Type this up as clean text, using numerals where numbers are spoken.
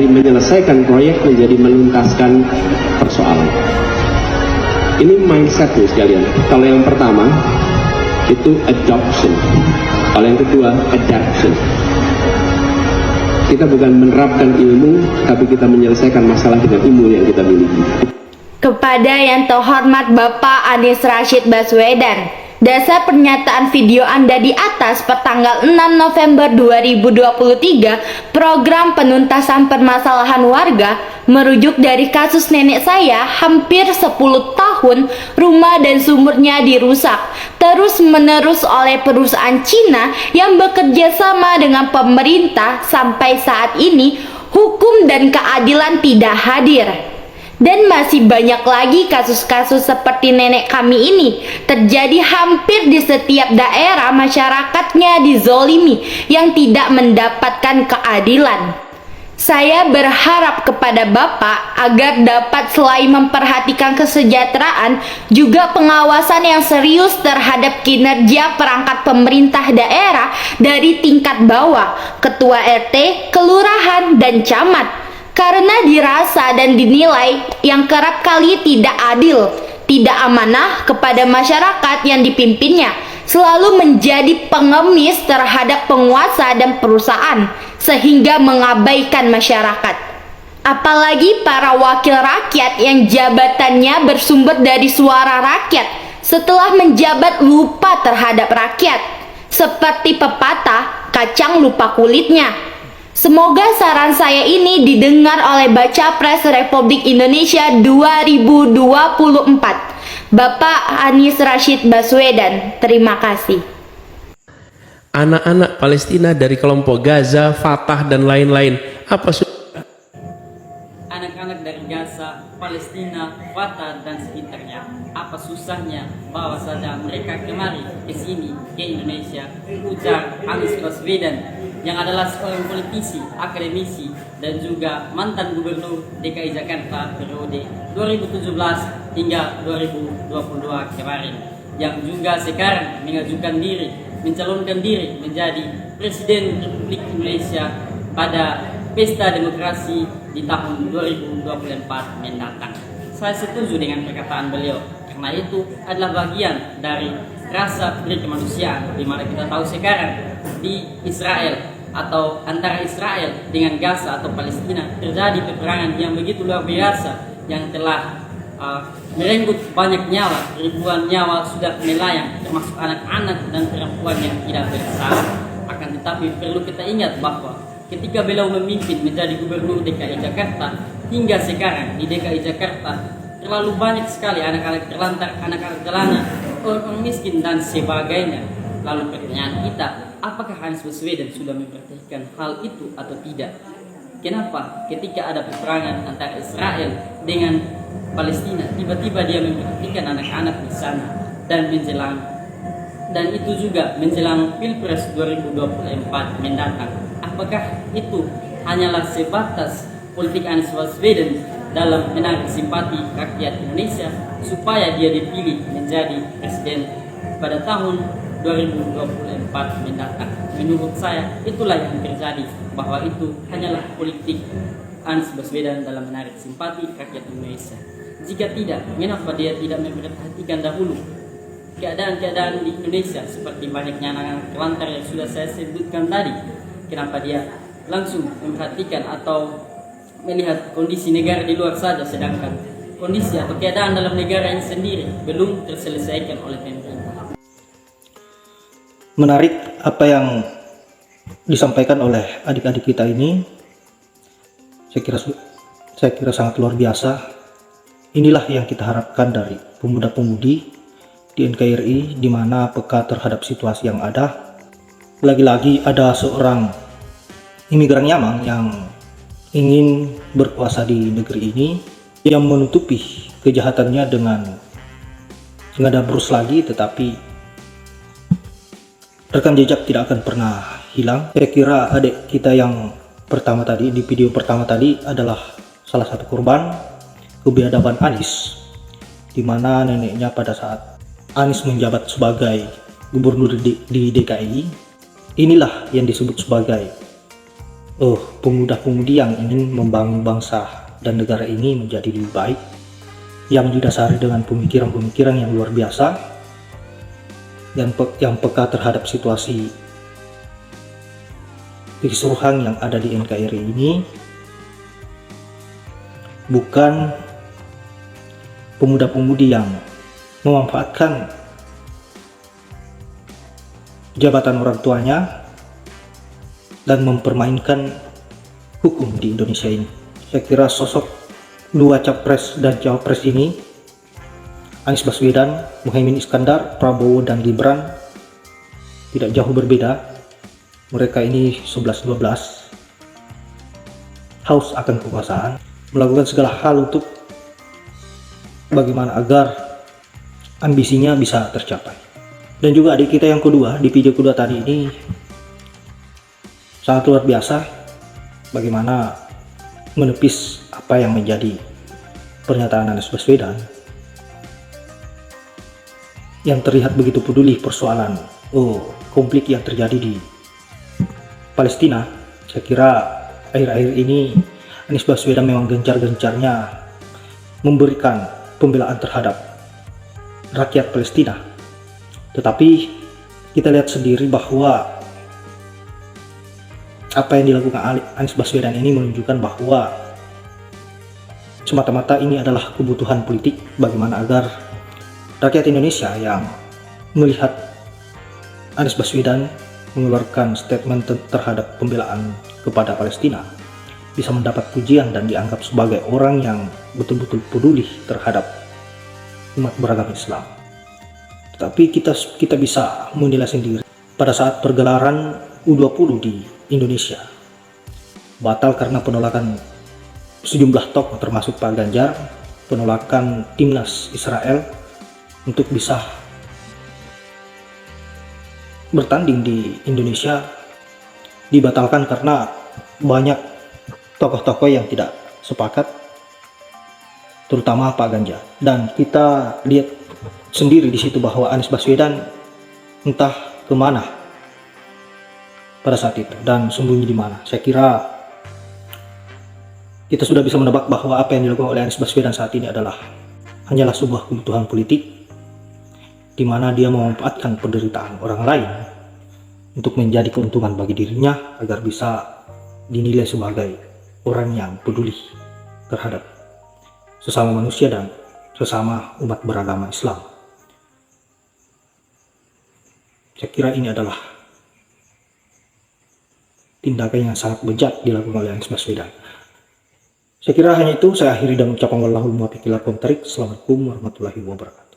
menyelesaikan proyek menjadi menuntaskan persoalan. Ini mindset nih sekalian. Kalau yang pertama itu adoption, kalau yang kedua adaption. Kita bukan menerapkan ilmu, tapi kita menyelesaikan masalah dengan ilmu yang kita miliki. Kepada yang terhormat Bapak Anies Rashid Baswedan, dasar pernyataan video Anda di atas pertanggal 6 November 2023, program penuntasan permasalahan warga merujuk dari kasus nenek saya hampir 10 tahun rumah dan sumurnya dirusak terus-menerus oleh perusahaan Cina yang bekerja sama dengan pemerintah. Sampai saat ini hukum dan keadilan tidak hadir. Dan masih banyak lagi kasus-kasus seperti nenek kami ini terjadi hampir di setiap daerah. Masyarakatnya dizolimi yang tidak mendapatkan keadilan. Saya berharap kepada Bapak agar dapat selain memperhatikan kesejahteraan, juga pengawasan yang serius terhadap kinerja perangkat pemerintah daerah dari tingkat bawah, ketua RT, kelurahan, dan camat. Karena dirasa dan dinilai yang kerap kali tidak adil, tidak amanah kepada masyarakat yang dipimpinnya, selalu menjadi pengemis terhadap penguasa dan perusahaan, sehingga mengabaikan masyarakat. Apalagi para wakil rakyat yang jabatannya bersumber dari suara rakyat, setelah menjabat lupa terhadap rakyat, seperti pepatah kacang lupa kulitnya. Semoga saran saya ini didengar oleh Baca Pres Republik Indonesia 2024, Bapak Anies Rashid Baswedan. Terima kasih. Anak-anak Palestina dari kelompok Gaza, Fatah, dan lain-lain, apa anak-anak dari Gaza, Palestina, Fatah, dan sekitarnya, apa susahnya bawa saja mereka kemari ke sini, ke Indonesia, ujar Anies Baswedan yang adalah seorang politisi, akademisi, dan juga mantan gubernur DKI Jakarta periode 2017 hingga 2022 kemarin, yang juga sekarang mengajukan diri, mencalonkan diri menjadi Presiden Republik Indonesia pada Pesta Demokrasi di tahun 2024 mendatang. Saya setuju dengan perkataan beliau, karena itu adalah bagian dari rasa kemanusiaan, di mana kita tahu sekarang di Israel atau antara Israel dengan Gaza atau Palestina terjadi peperangan yang begitu luar biasa, yang telah merenggut banyak nyawa, ribuan nyawa sudah melayang, termasuk anak-anak dan perempuan yang tidak bersalah. Akan tetapi perlu kita ingat bahwa ketika beliau memimpin menjadi gubernur DKI Jakarta, hingga sekarang di DKI Jakarta terlalu banyak sekali anak-anak terlantar, anak-anak jalanan, orang miskin, dan sebagainya. Lalu pertanyaan kita, apakah Anies Baswedan sudah memperhatikan hal itu atau tidak? Kenapa ketika ada peperangan antara Israel dengan Palestina, tiba-tiba dia memperhatikan anak-anak di sana, dan itu juga menjelang Pilpres 2024 mendatang? Apakah itu hanyalah sebatas politik Anies Baswedan dalam menarik simpati rakyat Indonesia supaya dia dipilih menjadi presiden pada tahun 2024 mendatang? Menurut saya itulah yang terjadi, bahwa itu hanyalah politik Anies Baswedan dalam menarik simpati rakyat Indonesia. Jika tidak, mengapa dia tidak memperhatikan dahulu keadaan-keadaan di Indonesia seperti banyaknya anak-anak terlantar yang sudah saya sebutkan tadi? Kenapa dia langsung memperhatikan atau melihat kondisi negara di luar saja, sedangkan kondisi atau keadaan dalam negara ini sendiri belum terselesaikan oleh pemerintah? Menarik apa yang disampaikan oleh adik-adik kita ini. Saya kira sangat luar biasa. Inilah yang kita harapkan dari pemuda-pemudi di NKRI, di mana peka terhadap situasi yang ada. Lagi-lagi ada seorang imigran Yaman yang ingin berkuasa di negeri ini, yang menutupi kejahatannya dengan nggak berus lagi, tetapi rekam jejak tidak akan pernah hilang. Saya kira adik kita yang pertama tadi, di video pertama tadi, adalah salah satu korban kebiadaban Anies, di mana neneknya pada saat Anies menjabat sebagai gubernur di DKI, inilah yang disebut sebagai pemuda-pemudi yang ingin membangun bangsa dan negara ini menjadi lebih baik, yang didasari dengan pemikiran-pemikiran yang luar biasa, yang peka terhadap situasi keseluruhan yang ada di NKRI ini, bukan pemuda-pemudi yang memanfaatkan jabatan orang tuanya dan mempermainkan hukum di Indonesia ini. Saya kira sosok dua capres dan cawapres ini, Anies Baswedan, Muhaimin Iskandar, Prabowo dan Gibran, tidak jauh berbeda. Mereka ini 11-12, haus akan kekuasaan, melakukan segala hal untuk bagaimana agar ambisinya bisa tercapai. Dan juga adik kita yang kedua, di video kedua tadi ini sangat luar biasa bagaimana menepis apa yang menjadi pernyataan Anies Baswedan yang terlihat begitu peduli persoalan konflik yang terjadi di Palestina. Saya kira akhir-akhir ini Anies Baswedan memang gencar-gencarnya memberikan pembelaan terhadap rakyat Palestina. Tetapi kita lihat sendiri bahwa apa yang dilakukan Anies Baswedan ini menunjukkan bahwa semata-mata ini adalah kebutuhan politik, bagaimana agar rakyat Indonesia yang melihat Anies Baswedan mengeluarkan statement terhadap pembelaan kepada Palestina bisa mendapat pujian dan dianggap sebagai orang yang betul-betul peduli terhadap umat beragama Islam. Tetapi kita bisa menilai sendiri pada saat pergelaran U20 di Indonesia batal karena penolakan sejumlah tokoh termasuk Pak Ganjar, penolakan timnas Israel untuk bisa bertanding di Indonesia dibatalkan karena banyak tokoh-tokoh yang tidak sepakat, terutama Pak Ganjar. Dan kita lihat sendiri di situ bahwa Anies Baswedan entah kemana pada saat itu dan sembunyi di mana. Saya kira kita sudah bisa menebak bahwa apa yang dilakukan oleh Anies Baswedan saat ini hanyalah sebuah kebutuhan politik, di mana dia memanfaatkan penderitaan orang lain untuk menjadi keuntungan bagi dirinya agar bisa dinilai sebagai orang yang peduli terhadap sesama manusia dan sesama umat beragama Islam. Saya kira ini adalah tindakan yang sangat bejat dilakukan oleh Anies Baswedan. Saya kira hanya itu, saya akhiri dan mengucapkan wallahul muwaffiq ila aqwamit thoriq. Assalamualaikum warahmatullahi wabarakatuh.